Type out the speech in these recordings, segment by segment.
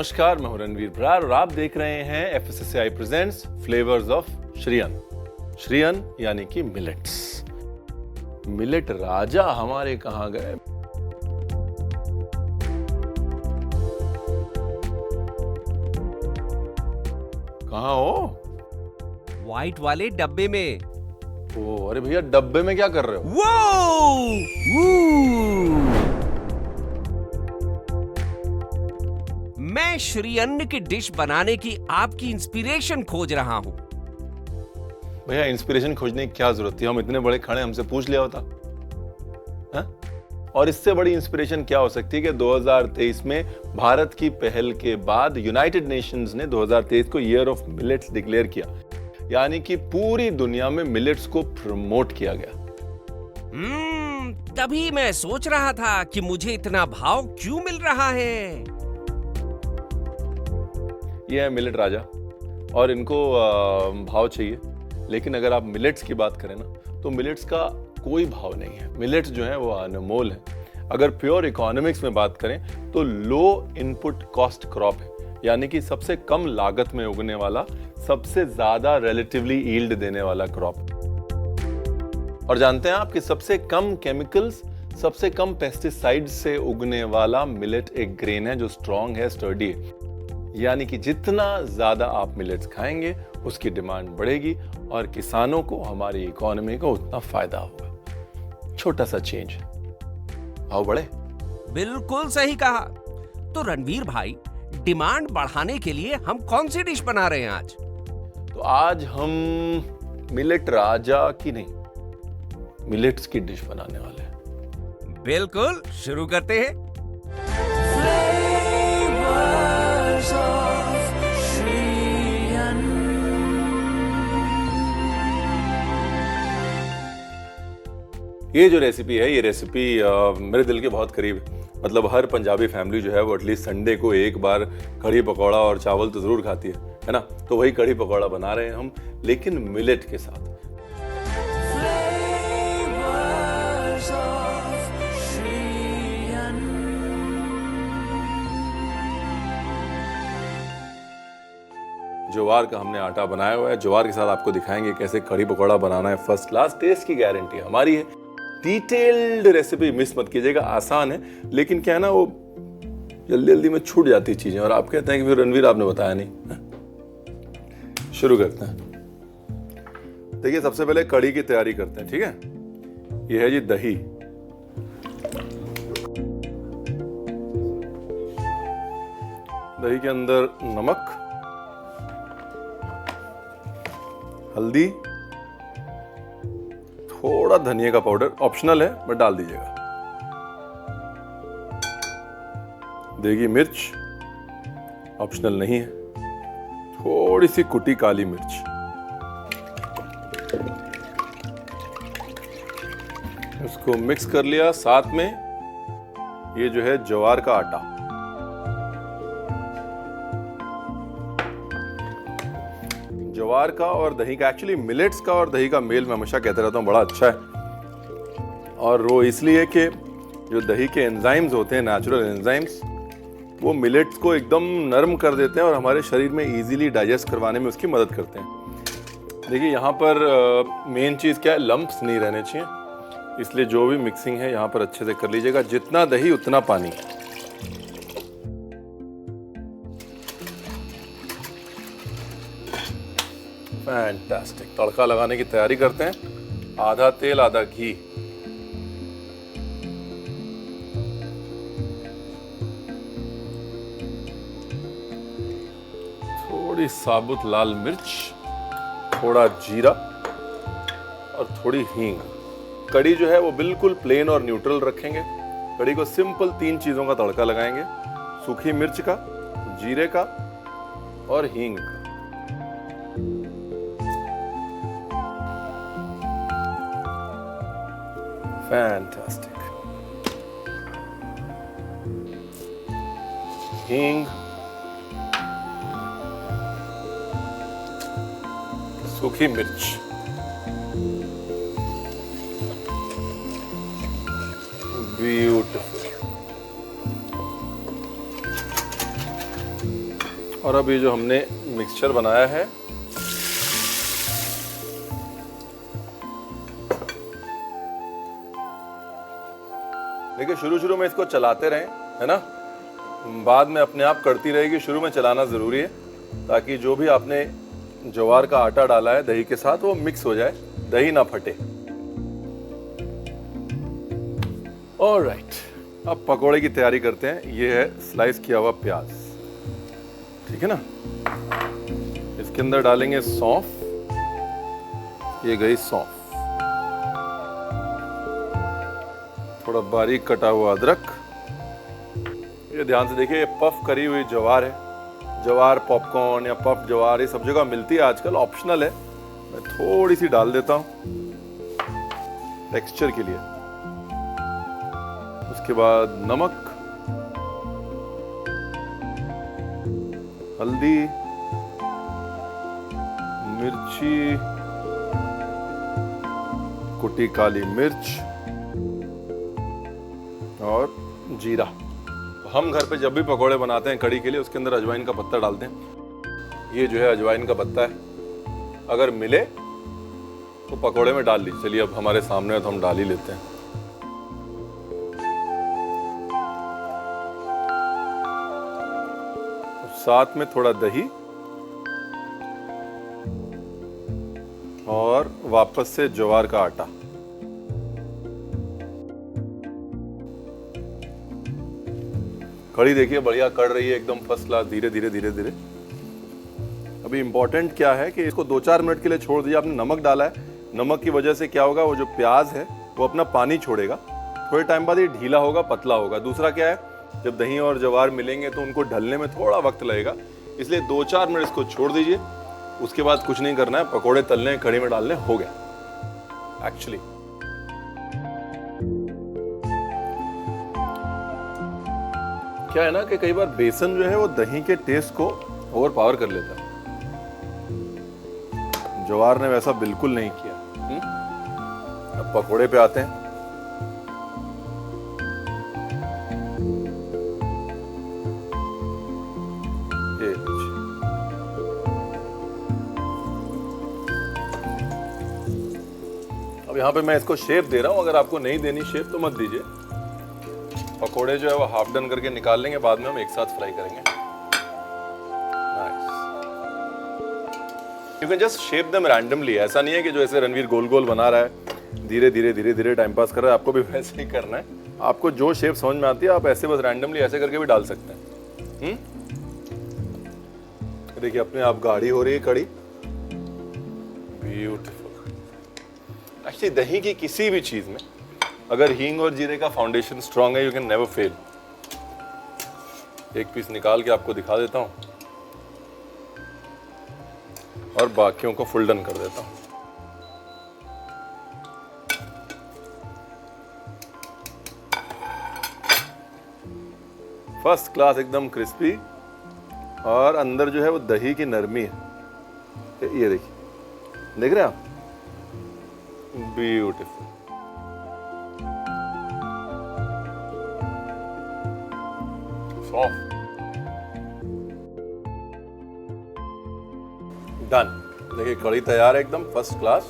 नमस्कार, मैं हूं रणवीर बरार और आप देख रहे हैं FSSAI presents flavours of Shriyan. Shriyan यानी कि मिलेट्स। मिलेट राजा हमारे कहां गए? कहां हो? व्हाइट वाले डब्बे में। ओ अरे भैया, डब्बे में क्या कर रहे हो? मैं श्रीअन्न की डिश बनाने की आपकी इंस्पिरेशन खोज रहा हूं। भैया, इंस्पिरेशन खोजने की क्या जरूरत थी? हम इतने बड़े खड़े, हमसे पूछ लिया होता। हा? और इससे बड़ी इंस्पिरेशन क्या हो सकती है कि 2023 में भारत की पहल के बाद यूनाइटेड नेशंस ने 2023 को ईयर ऑफ मिलेट्स डिक्लेयर किया, यानी कि पूरी दुनिया में मिलेट्स को प्रमोट किया गया। तभी मैं सोच रहा था कि मुझे इतना भाव क्यों मिल रहा है। ये है मिलेट राजा और इनको भाव चाहिए। लेकिन अगर आप मिलेट्स की बात करें ना, तो मिलेट्स का कोई भाव नहीं है। मिलेट्स जो है वो अनमोल है। अगर प्योर इकोनॉमिक्स में बात करें तो लो इनपुट कॉस्ट क्रॉप है, यानी कि सबसे कम लागत में उगने वाला, सबसे ज्यादा रिलेटिवली यील्ड देने वाला क्रॉप। और जानते हैं आप कि सबसे कम केमिकल्स, सबसे कम पेस्टिसाइड्स से उगने वाला मिलेट एक ग्रेन है जो स्ट्रॉन्ग है, स्टर्डी है। यानी कि जितना ज्यादा आप मिलेट्स खाएंगे उसकी डिमांड बढ़ेगी और किसानों को, हमारी इकोनॉमी को उतना फायदा होगा। छोटा सा चेंज, भाव बढ़े। बिल्कुल सही कहा। तो रणवीर भाई, डिमांड बढ़ाने के लिए हम कौन सी डिश बना रहे हैं आज? तो आज हम मिलेट राजा की नहीं, मिलेट्स की डिश बनाने वाले हैं। बिल्कुल, शुरू करते हैं। ये जो रेसिपी है, ये रेसिपी मेरे दिल के बहुत करीब है। मतलब हर पंजाबी फैमिली जो है वो एटलीस्ट संडे को एक बार कढ़ी पकौड़ा और चावल तो जरूर खाती है ना? तो वही कढ़ी पकौड़ा बना रहे हैं हम, लेकिन मिलेट के साथ। ज्वार का हमने आटा बनाया हुआ है। ज्वार के साथ आपको दिखाएंगे कैसे कढ़ी पकौड़ा बनाना है। फर्स्ट क्लास टेस्ट की गारंटी हमारी है। डिटेल्ड रेसिपी मिस मत कीजिएगा। आसान है, लेकिन क्या है ना, वो जल्दी जल्दी में छूट जाती चीजें और आप कहते हैं कि फिर रणवीर आपने बताया नहीं। शुरू करते हैं। देखिए, सबसे पहले कढ़ी की तैयारी करते हैं, ठीक है? यह है जी दही। दही के अंदर नमक, हल्दी, थोड़ा धनिया का पाउडर, ऑप्शनल है बट डाल दीजिएगा। देगी मिर्च, ऑप्शनल नहीं है। थोड़ी सी कुटी काली मिर्च, इसको मिक्स कर लिया। साथ में ये जो है ज्वार का आटा, ज्वार का और दही का, एक्चुअली मिलेट्स का और दही का मेल मैं हमेशा कहते रहता हूँ बड़ा अच्छा है। और वो इसलिए कि जो दही के एंजाइम्स होते हैं, नेचुरल एंजाइम्स, वो मिलेट्स को एकदम नरम कर देते हैं और हमारे शरीर में इजीली डाइजेस्ट करवाने में उसकी मदद करते हैं। देखिए, यहाँ पर मेन चीज़ क्या है, लम्प्स नहीं रहने चाहिए। इसलिए जो भी मिक्सिंग है यहाँ पर अच्छे से कर लीजिएगा। जितना दही उतना पानी। फैंटास्टिक। तड़का लगाने की तैयारी करते हैं। आधा तेल आधा घी। थोड़ी साबुत लाल मिर्च, थोड़ा जीरा और थोड़ी हींग। कढ़ी जो है वो बिल्कुल प्लेन और न्यूट्रल रखेंगे। कढ़ी को सिंपल 3 चीजों का तड़का लगाएंगे, सूखी मिर्च का, जीरे का और हींग का। फैंटास्टिक। हींग, सूखी मिर्च, ब्यूटीफुल। और अब ये जो हमने मिक्सचर बनाया है देखिए, शुरू में इसको चलाते रहें, है ना, बाद में अपने आप करती रहेगी। शुरू में चलाना ज़रूरी है ताकि जो भी आपने ज्वार का आटा डाला है दही के साथ वो मिक्स हो जाए, दही ना फटे। ऑलराइट, अब पकोड़े की तैयारी करते हैं। ये है स्लाइस किया हुआ प्याज, ठीक है ना। इसके अंदर डालेंगे सौंफ, ये गई सौंफ, थोड़ा बारीक कटा हुआ अदरक। ये ध्यान से देखिए, ये पफ करी हुई ज्वार है। ज्वार पॉपकॉर्न या पफ ज्वार ये सब जगह मिलती है आजकल, ऑप्शनल है। मैं थोड़ी सी डाल देता हूं टेक्सचर के लिए। उसके बाद नमक, हल्दी, मिर्ची, कुटी काली मिर्च और जीरा। हम घर पे जब भी पकोड़े बनाते हैं कड़ी के लिए, उसके अंदर अजवाइन का पत्ता डालते हैं। ये जो है अजवाइन का पत्ता है, अगर मिले तो पकोड़े में डाल लीजिए। चलिए, अब हमारे सामने है तो हम डाल ही लेते हैं। साथ में थोड़ा दही और वापस से ज्वार का आटा। कड़ी देखिए बढ़िया कड़ रही है, एकदम फर्स्ट क्लास, धीरे धीरे धीरे धीरे। अभी इंपॉर्टेंट क्या है कि इसको 2-4 मिनट के लिए छोड़ दीजिए। आपने नमक डाला है, नमक की वजह से क्या होगा, वो जो प्याज है वो अपना पानी छोड़ेगा। थोड़े टाइम बाद ये ढीला होगा, पतला होगा। दूसरा क्या है, जब दही और ज्वार मिलेंगे तो उनको ढलने में थोड़ा वक्त लगेगा, इसलिए 2-4 मिनट इसको छोड़ दीजिए। उसके बाद कुछ नहीं करना है, पकोड़े तलने, कड़ी में डालने, हो गया। एक्चुअली क्या है ना कि कई बार बेसन जो है वो दही के टेस्ट को ओवर पावर कर लेता है। ज्वार ने वैसा बिल्कुल नहीं किया। अब पकोड़े पे आते हैं। ये अब यहाँ पे मैं इसको शेप दे रहा हूं। अगर आपको नहीं देनी शेप तो मत दीजिए। पकोड़े जो है वो हाफ डन करके निकाल लेंगे, बाद में हम एक साथ फ्राई करेंगे। You can just shape them randomly. ऐसा नहीं है कि जो ऐसे रणवीर गोल गोल बना रहा है, धीरे धीरे धीरे धीरे टाइम पास कर रहा है, आपको भी वैसे ही करना है। आपको जो शेप समझ में आती है आप ऐसे बस रैंडमली ऐसे करके भी डाल सकते हैं। देखिए अपने आप गाढ़ी हो रही है कड़ी, ब्यूटीफुल। एक्चुअली दही की किसी भी चीज में अगर हींग और जीरे का फाउंडेशन स्ट्रांग है, यू कैन नेवर फेल। एक पीस निकाल के आपको दिखा देता हूं और बाकियों को फुल डन कर देता हूं। फर्स्ट क्लास, एकदम क्रिस्पी, और अंदर जो है वो दही की नरमी है। ये देखिए, देख रहे हैं आप, ब्यूटीफुल। डन। देखिए कड़ी तैयार है एकदम फर्स्ट क्लास,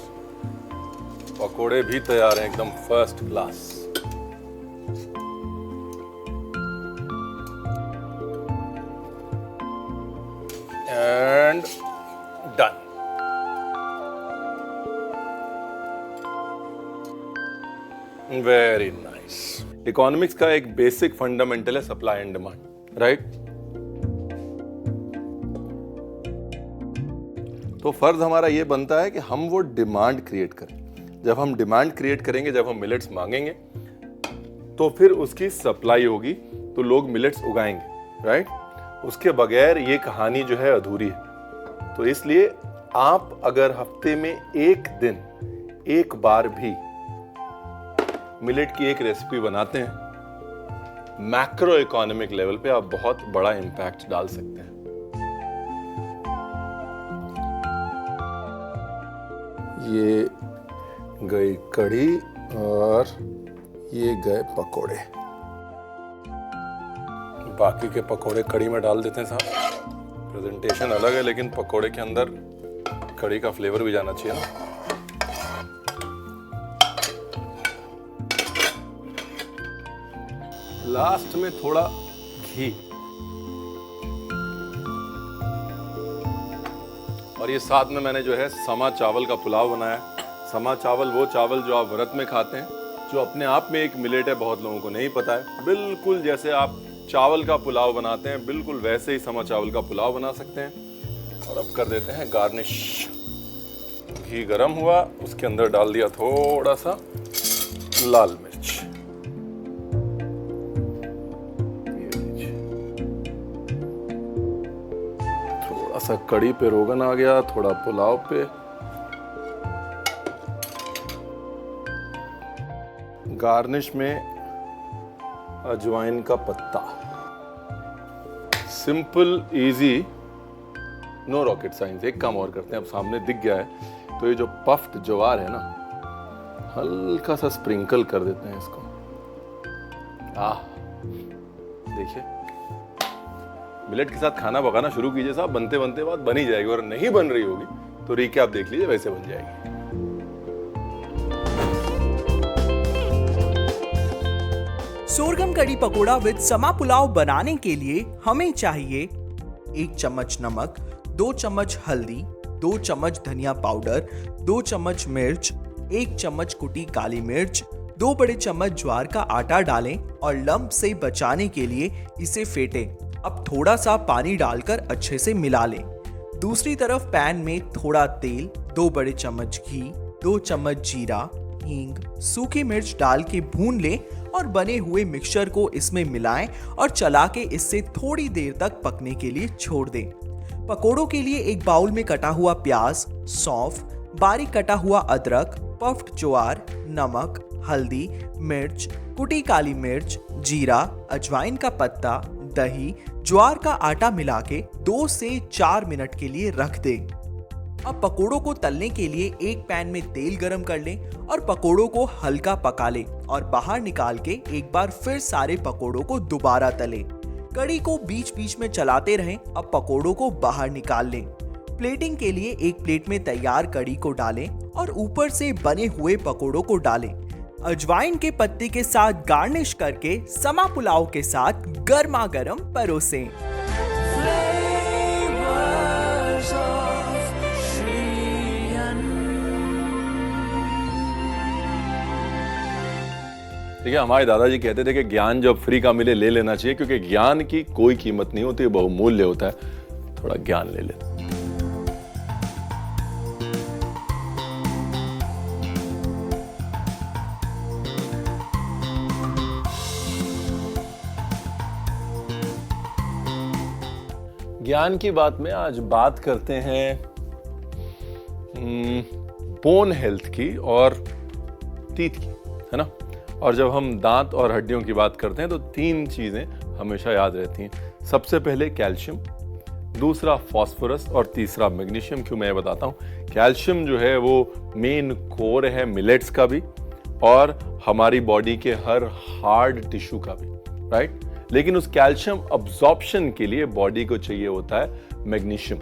पकोड़े भी तैयार हैं एकदम first class. And done. Very nice. Economics का एक बेसिक फंडामेंटल है सप्लाई एंड डिमांड, राइट? तो फर्ज हमारा ये बनता है कि हम वो डिमांड क्रिएट करें। जब हम डिमांड क्रिएट करेंगे, जब हम मिलेट्स मांगेंगे, तो फिर उसकी सप्लाई होगी, तो लोग मिलेट्स उगाएंगे, राइट? उसके बगैर ये कहानी जो है अधूरी है। तो इसलिए आप अगर हफ्ते में एक दिन, एक बार भी मिलेट की एक रेसिपी बनाते हैं, मैक्रो इकोनॉमिक लेवल पे आप बहुत बड़ा इंपैक्ट डाल सकते हैं। ये गई कढ़ी और ये गए पकोड़े। बाकी के पकोड़े कढ़ी में डाल देते हैं साहब, फिर प्रेजेंटेशन अलग है, लेकिन पकोड़े के अंदर कड़ी का फ्लेवर भी जाना चाहिए ना। लास्ट में थोड़ा घी, और ये साथ में मैंने जो है समा चावल का पुलाव बनाया है। समा चावल वो चावल जो आप व्रत में खाते हैं, जो अपने आप में एक मिलेट है, बहुत लोगों को नहीं पता है। बिल्कुल जैसे आप चावल का पुलाव बनाते हैं, बिल्कुल वैसे ही समा चावल का पुलाव बना सकते हैं। और अब कर देते हैं गार्निश। घी गरम हुआ, उसके अंदर डाल दिया थोड़ा सा लाल मिर्च। थोड़ा सा कड़ी पे रोगन आ गया, थोड़ा पुलाव पे। गार्निश में अजवाइन का पत्ता। Simple, easy, no rocket science. एक काम और करते हैं, अब सामने दिख गया है तो ये जो पफ्ड ज्वार है ना, हल्का सा स्प्रिंकल कर देते हैं इसको। देखिए, मिलेट के साथ खाना पकाना शुरू कीजिए साहब, बनते बनते बात बन ही जाएगी। और नहीं बन रही होगी तो रिकैप देख लीजिए, वैसे बन जाएगी। सोरगम कड़ी पकोड़ा विद समा पुलाव बनाने के लिए हमें चाहिए 1 चम्मच नमक, 2 चम्मच हल्दी, 2 चम्मच धनिया पाउडर, 2 चम्मच मिर्च, 1 चम्मच कुटी काली मिर्च, 2 बड़े चम्मच ज्वार का आटा डालें और लम्प से बचाने के लिए इसे फेंटें। अब थोड़ा सा पानी डालकर अच्छे से मिला लें। दूसरी तरफ पैन में थोड़ा तेल, 2 बड़े चम्मच घी, 2 चम्मच जीरा, हींग, सूखी मिर्च डाल के भून लें और बने हुए मिक्सचर को इसमें मिलाएं और चला के इससे थोड़ी देर तक पकने के लिए छोड़ दें। पकोड़ों के लिए एक बाउल में कटा हुआ प्याज, सौंफ, बारीक कटा हुआ अदरक, पफ्ड ज्वार, नमक, हल्दी, मिर्च, कुटी काली मिर्च, जीरा, अजवाइन का पत्ता, दही, ज्वार का आटा मिला के 2 से 4 मिनट के लिए रख दें। अब पकोड़ों को तलने के लिए एक पैन में तेल गरम कर लें और पकोड़ों को हल्का पका लें और बाहर निकाल के एक बार फिर सारे पकोड़ों को दोबारा तलें। कड़ी को बीच बीच में चलाते रहें। अब पकोड़ों को बाहर निकाल लें। प्लेटिंग के लिए एक प्लेट में तैयार कड़ी को डालें और ऊपर से बने हुए पकोड़ों को डालें। अजवाइन के पत्ते के साथ गार्निश करके समा पुलाव के साथ गर्मा गर्म परोसें। देखिए, हमारे दादाजी कहते थे कि ज्ञान जब फ्री का मिले ले लेना चाहिए, क्योंकि ज्ञान की कोई कीमत नहीं होती, बहुमूल्य होता है। थोड़ा ज्ञान ले लेते। ज्ञान की बात में आज बात करते हैं बोन हेल्थ की और टीथ की, है ना। और जब हम दांत और हड्डियों की बात करते हैं तो 3 चीजें हमेशा याद रहती हैं। सबसे पहले कैल्शियम, दूसरा फास्फोरस और तीसरा मैग्नीशियम। क्यों, मैं बताता हूँ। कैल्शियम जो है वो मेन कोर है मिलेट्स का भी और हमारी बॉडी के हर हार्ड टिश्यू का भी, राइट। लेकिन उस कैल्शियम अब्जॉर्प्शन के लिए बॉडी को चाहिए होता है मैग्नीशियम।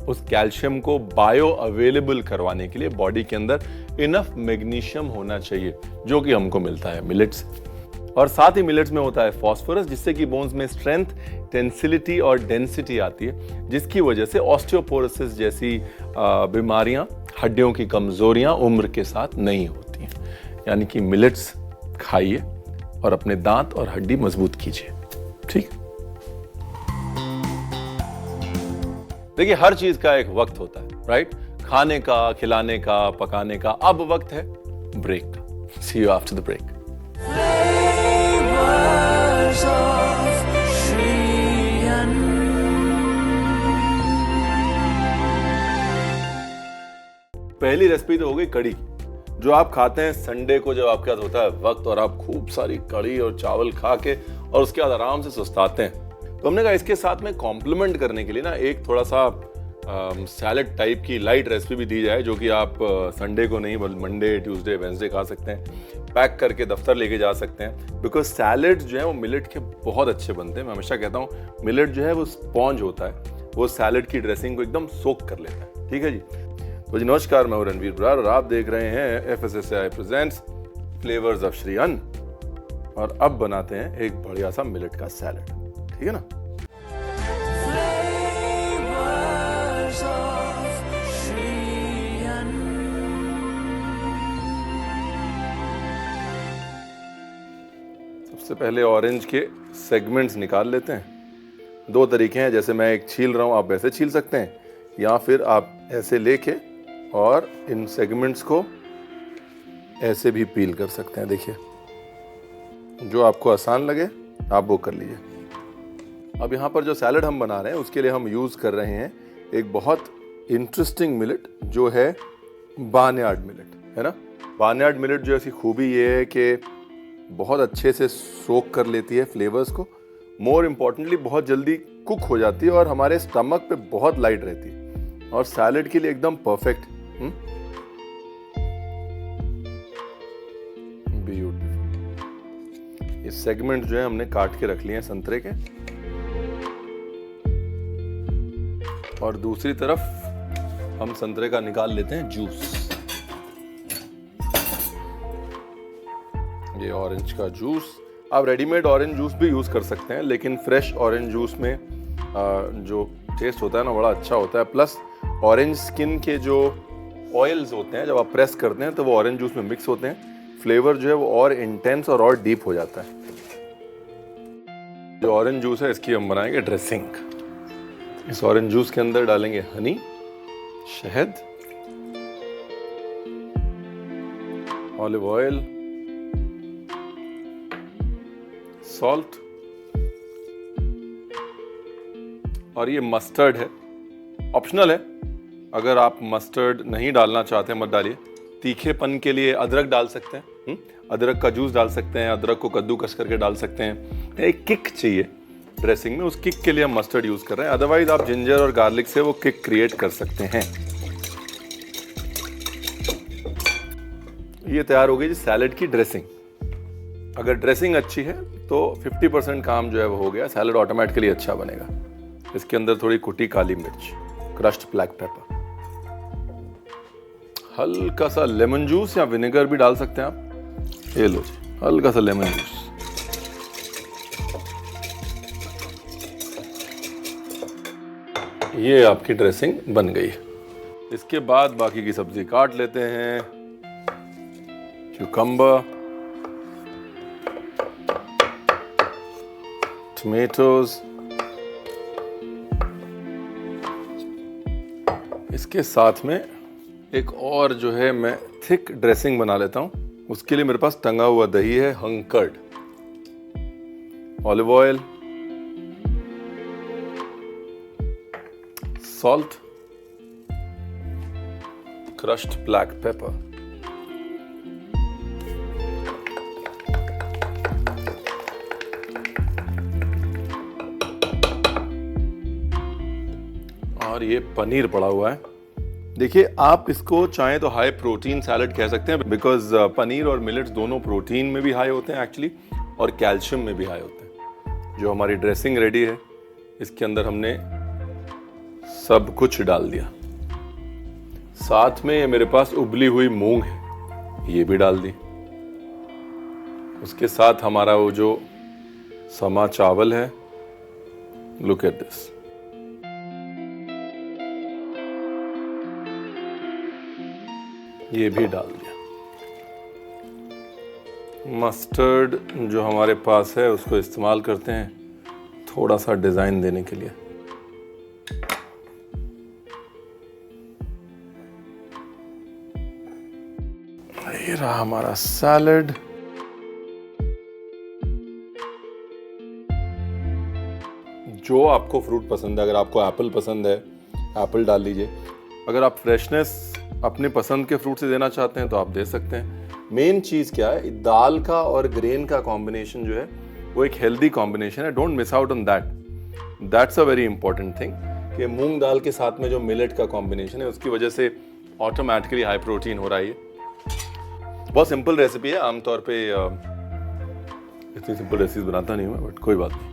उस कैल्शियम को बायो अवेलेबल करवाने के लिए बॉडी के अंदर इनफ मैग्नीशियम होना चाहिए, जो कि हमको मिलता है मिलेट्स से। और साथ ही मिलेट्स में होता है फास्फोरस, जिससे कि बोन्स में स्ट्रेंथ, टेंसिलिटी और डेंसिटी आती है, जिसकी वजह से ऑस्टियोपोरोसिस जैसी बीमारियां, हड्डियों की कमजोरियां उम्र के साथ नहीं होती हैं। यानी कि मिलेट्स खाइए और अपने दांत और हड्डी मजबूत कीजिए, ठीक। देखिए, हर चीज का एक वक्त होता है, राइट। खाने का, खिलाने का, पकाने का। अब वक्त है ब्रेक का। सी यू आफ्टर द ब्रेक। पहली रेसिपी तो हो गई कड़ी, जो आप खाते हैं संडे को, जब आपके पास होता है वक्त और आप खूब सारी कड़ी और चावल खा के और उसके बाद आराम से सुस्ताते हैं। तो हमने कहा इसके साथ में कॉम्प्लीमेंट करने के लिए ना एक थोड़ा सा सैलेड टाइप की लाइट रेसिपी भी दी जाए, जो कि आप संडे को नहीं बल्कि मंडे, ट्यूसडे, वेंसडे खा सकते हैं। पैक करके दफ्तर लेके जा सकते हैं, बिकॉज सैलेड जो है वो मिलेट के बहुत अच्छे बनते हैं। मैं हमेशा कहता हूँ मिलेट जो है वो स्पॉन्ज होता है, वो सैलड की ड्रेसिंग को एकदम सोक कर लेता है। ठीक है जी। तो जी नमस्कार, मैं हूं रणवीर बरार और आप देख रहे हैं FSSAI presents flavours of Shri अन्न। और अब बनाते हैं एक बढ़िया सा मिलेट का सैलड। ठीक है ना। सबसे पहले ऑरेंज के सेगमेंट्स निकाल लेते हैं। दो तरीके हैं, जैसे मैं एक छील रहा हूं, आप वैसे छील सकते हैं, या फिर आप ऐसे लेके और इन सेगमेंट्स को ऐसे भी पील कर सकते हैं। देखिए, जो आपको आसान लगे आप वो कर लीजिए। अब यहाँ पर जो सैलड हम बना रहे हैं उसके लिए हम यूज़ कर रहे हैं एक बहुत इंटरेस्टिंग मिलेट, जो है बार्नयार्ड मिलेट, है ना। बार्नयार्ड मिलेट जो ऐसी खूबी ये है कि बहुत अच्छे से सोक कर लेती है फ्लेवर्स को, मोर इम्पॉर्टेंटली बहुत जल्दी कुक हो जाती है और हमारे स्टमक पे बहुत लाइट रहती है और सैलड के लिए एकदम परफेक्ट। ब्यूटीफुल। ये सेगमेंट जो है हमने काट के रख लिए हैं संतरे के, और दूसरी तरफ हम संतरे का निकाल लेते हैं जूस। ये ऑरेंज का जूस, आप रेडीमेड ऑरेंज जूस भी यूज़ कर सकते हैं, लेकिन फ्रेश ऑरेंज जूस में जो टेस्ट होता है ना बड़ा अच्छा होता है। प्लस ऑरेंज स्किन के जो ऑयल्स होते हैं जब आप प्रेस करते हैं तो वो ऑरेंज जूस में मिक्स होते हैं, फ्लेवर जो है वो और इंटेंस और डीप हो जाता है। जो ऑरेंज जूस है इसकी हम बनाएंगे ड्रेसिंग। इस ऑरेंज जूस के अंदर डालेंगे हनी, शहद, ऑलिव ऑयल, सॉल्ट, और ये मस्टर्ड है, ऑप्शनल है। अगर आप मस्टर्ड नहीं डालना चाहते मत डालिए। तीखेपन के लिए अदरक डाल सकते हैं, अदरक का जूस डाल सकते हैं, अदरक को कद्दूकस करके डाल सकते हैं। एक किक चाहिए ड्रेसिंग में, उस किक के लिए हम मस्टर्ड यूज कर रहे हैं। अदरवाइज आप जिंजर और गार्लिक से वो किक क्रिएट कर सकते हैं। ये तैयार हो गई जी सैलड की ड्रेसिंग। अगर ड्रेसिंग अच्छी है तो 50% काम जो है वो हो गया, सैलड ऑटोमेटिकली अच्छा बनेगा। इसके अंदर थोड़ी कुटी काली मिर्च, क्रश्ड ब्लैक पेपर, हल्का सा लेमन जूस या विनेगर भी डाल सकते हैं आप। ये लो जी, हल्का सा लेमन जूस। ये आपकी ड्रेसिंग बन गई है। इसके बाद बाकी की सब्जी काट लेते हैं। क्यूकम्बर, टमेटोज, इसके साथ में एक और जो है मैं थिक ड्रेसिंग बना लेता हूं। उसके लिए मेरे पास टंगा हुआ दही है, हंकर्ड, olive oil, salt, crushed black pepper, और ये पनीर पड़ा हुआ है। देखिए, आप इसको चाहें तो हाई प्रोटीन सैलड कह सकते हैं, बिकॉज पनीर और मिलेट्स दोनों प्रोटीन में भी हाई होते हैं एक्चुअली, और कैल्शियम में भी हाई होते हैं। जो हमारी ड्रेसिंग रेडी है, इसके अंदर हमने सब कुछ डाल दिया। साथ में मेरे पास उबली हुई मूंग है, ये भी डाल दी। उसके साथ हमारा वो जो समा चावल है, लुक एट दिस। ये भी डाल दिया। मस्टर्ड जो हमारे पास है उसको इस्तेमाल करते हैं थोड़ा सा डिजाइन देने के लिए। ये रहा हमारा सैलड। जो आपको फ्रूट पसंद है, अगर आपको एप्पल पसंद है एप्पल डाल लीजिए। अगर आप फ्रेशनेस अपने पसंद के फ्रूट से देना चाहते हैं तो आप दे सकते हैं। मेन चीज़ क्या है, दाल का और ग्रेन का कॉम्बिनेशन जो है वो एक हेल्दी कॉम्बिनेशन है। Don't miss out on that, that's a very important thing कि मूंग दाल के साथ में जो मिलेट का कॉम्बिनेशन है उसकी वजह से ऑटोमेटिकली हाई प्रोटीन हो रहा है। बहुत सिंपल रेसिपी है, आमतौर पे इतनी सिंपल रेसिपी बनाता नहीं हूँ मैं, बट कोई बात नहीं।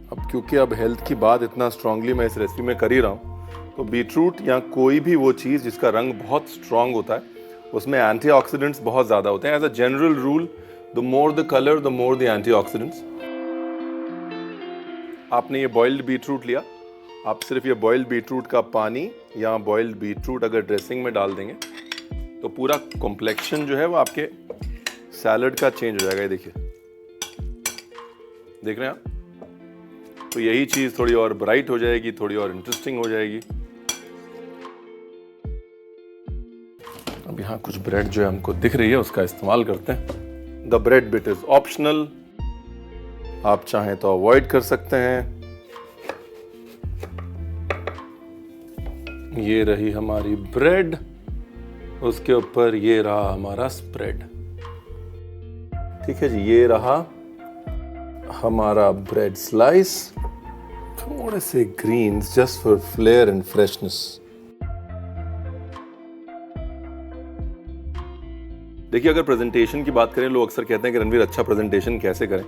अब क्योंकि अब हेल्थ की बात इतना स्ट्रांगली मैं इस रेसिपी में कर ही रहा हूँ, तो बीटरूट या कोई भी वो चीज़ जिसका रंग बहुत स्ट्रांग होता है उसमें एंटीऑक्सीडेंट्स बहुत ज़्यादा होते हैं. As a general rule, the more the colour the more the antioxidants. आपने ये बॉइल्ड बीटरूट लिया, आप सिर्फ ये बॉइल्ड बीटरूट का पानी या बॉइल्ड बीटरूट अगर ड्रेसिंग में डाल देंगे तो पूरा कॉम्प्लेक्शन जो है वो आपके सैलड का चेंज हो जाएगा. ये देखिए, देख रहे हैं आप? तो यही चीज़ थोड़ी और ब्राइट हो जाएगी, थोड़ी और इंटरेस्टिंग हो जाएगी. अब यहाँ कुछ ब्रेड जो है हमको दिख रही है उसका इस्तेमाल करते हैं. The bread bit is optional, आप चाहें तो अवॉइड कर सकते हैं. ये रही हमारी ब्रेड, उसके ऊपर ये रहा हमारा स्प्रेड. ठीक है जी, ये रहा हमारा ब्रेड स्लाइस. थोड़े से greens just for flair and freshness. देखिए, अगर प्रेजेंटेशन की बात करें, लोग अक्सर कहते हैं कि रणवीर अच्छा प्रेजेंटेशन कैसे करें,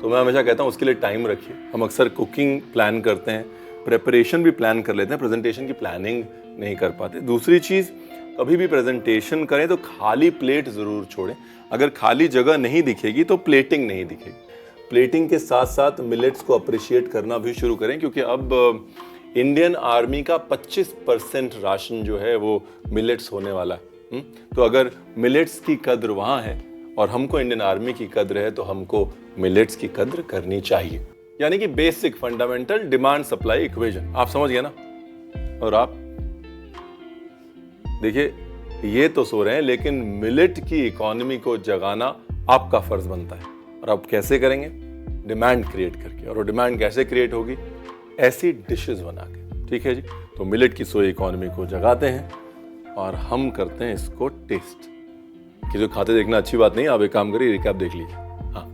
तो मैं हमेशा कहता हूं उसके लिए टाइम रखिए. हम अक्सर कुकिंग प्लान करते हैं, प्रेपरेशन भी प्लान कर लेते हैं, प्रेजेंटेशन की प्लानिंग नहीं कर पाते. दूसरी चीज़, कभी भी प्रेजेंटेशन करें तो खाली प्लेट ज़रूर छोड़ें. अगर खाली जगह नहीं दिखेगी तो प्लेटिंग नहीं दिखेगी. प्लेटिंग के साथ साथ मिलेट्स को अप्रिशिएट करना भी शुरू करें, क्योंकि अब इंडियन आर्मी का 25% राशन जो है वो मिलेट्स होने वाला है. तो अगर मिलेट्स की कद्र वहाँ है और हमको इंडियन आर्मी की कद्र है, तो हमको मिलेट्स की कद्र करनी चाहिए. यानी कि basic fundamental demand supply equation आप समझ गए ना. और आप देखिए, ये तो सो रहे हैं, लेकिन मिलेट की इकोनॉमी को जगाना आपका फर्ज बनता है. और आप कैसे करेंगे? डिमांड क्रिएट करके. और वो डिमांड कैसे क्रिएट होगी? ऐसी डिशेस बना के. ठीक है जी. तो मिलेट की सोई इकोनॉमी को जगाते हैं और हम करते हैं इसको टेस्ट. कि जो खाते देखना अच्छी बात नहीं, आप एक काम करिए, रिकैप देख लीजिए. हाँ,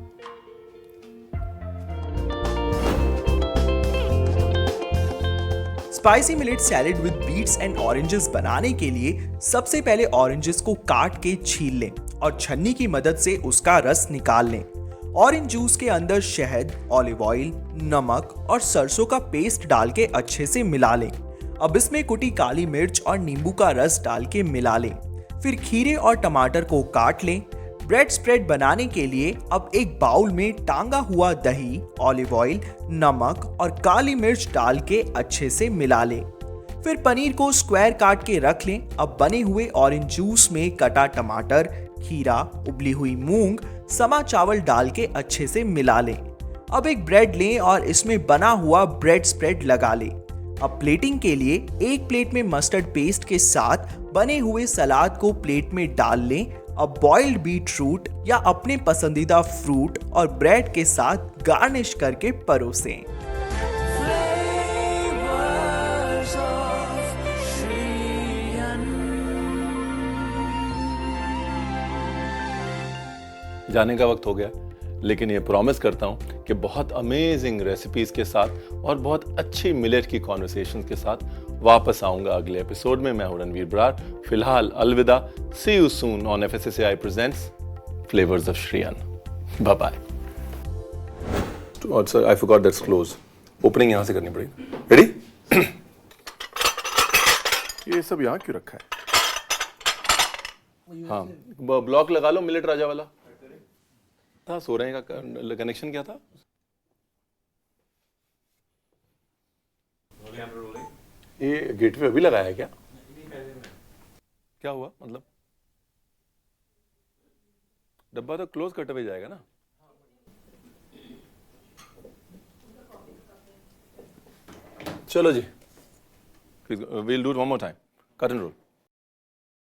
spicy millet salad with beets and oranges बनाने के लिए सबसे पहले ऑरेंजेस को काट के छील लें और छन्नी की मदद से उसका रस निकाल लें. ऑरेंज जूस के अंदर शहद, ऑलिव ऑयल, नमक और सरसों का पेस्ट डाल के अच्छे से मिला लें. अब इसमें कुटी काली मिर्च और नींबू का रस डाल के मिला लें. फिर खीरे और टमाटर को काट लें. ब्रेड स्प्रेड बनाने के लिए अब एक बाउल में टांगा हुआ दही, ऑलिव ऑयल, नमक और काली मिर्च डाल के अच्छे से मिला लें. फिर पनीर को स्क्वायर काट के रख लें. अब बने हुए ऑरेंज जूस में कटा टमाटर, खीरा, उबली हुई मूंग, समा चावल डाल के अच्छे से मिला लें. अब एक ब्रेड लें और इसमें बना हुआ ब्रेड स्प्रेड लगा लें. अब प्लेटिंग के लिए एक प्लेट में मस्टर्ड पेस्ट के साथ बने हुए सलाद को प्लेट में डाल लें. अब बॉइल्ड बीट रूट या अपने पसंदीदा फ्रूट और ब्रेड के साथ गार्निश करके परोसें. जाने का वक्त हो गया, लेकिन ये प्रॉमिस करता हूं कि बहुत अमेजिंग रेसिपीज के साथ और बहुत अच्छी मिलेट की कॉन्वर्सेशंस के साथ वापस आऊंगा अगले एपिसोड में. मैं हूं रणवीर बरार. फिलहाल अलविदा. See you soon on FSSAI presents flavours of Shri Anna. Bye bye. Sir, I forgot that's close. Opening यहां से करनी पड़ेगी. रेडी? ये सब यहां क्यों रखा है? हाँ, ब्लॉक लगा लो मिलेट राजा वाला. था सो रहे का कनेक्शन क्या था? ये गेटवे अभी लगाया है क्या? क्या हुआ मतलब? डब्बा तो क्लोज कट अवे जाएगा ना. चलो जी, we'll do one more time. Cut and role.